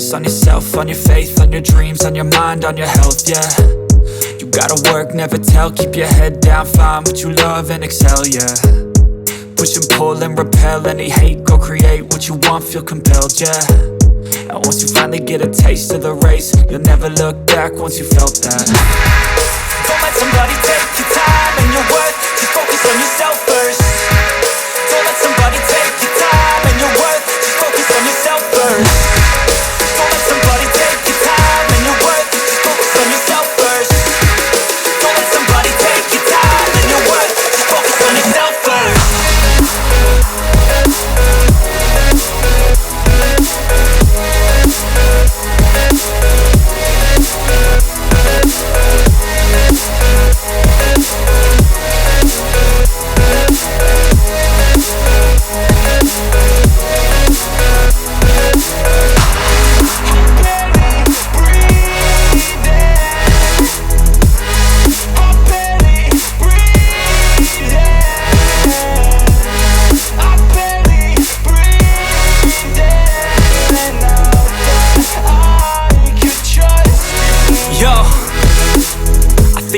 focus on yourself, on your faith, on your dreams, on your mind, on your health, yeah. You gotta work, never tell, keep your head down, find what you love and excel, yeah. Push and pull and repel any hate, go create what you want, feel compelled, yeah. And once you finally get a taste of the race, you'll never look back once you felt that. Don't let somebody take your time and your worth, just focus on yourself first. Don't let somebody take your time and your worth, just focus on yourself first. Don't let somebody take your time and your worth, just focus on yourself first. Don't let somebody take your time and your worth, just focus on yourself first.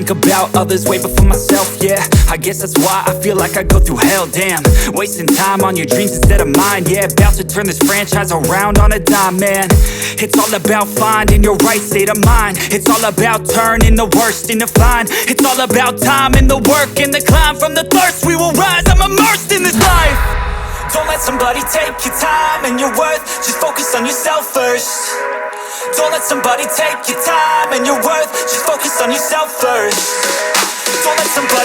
About others way before myself, yeah. I guess that's why I feel like I go through hell, damn. Wasting time on your dreams instead of mine, yeah. About to turn this franchise around on a dime, man. It's all about finding your right state of mind. It's all about turning the worst into fine. It's all about time and the work and the climb. From the thirst we will rise, I'm immersed in this life. Don't let somebody take your time and your worth, just focus on yourself first. Don't let somebody take your time and your worth, just focus on yourself first. Don't let somebody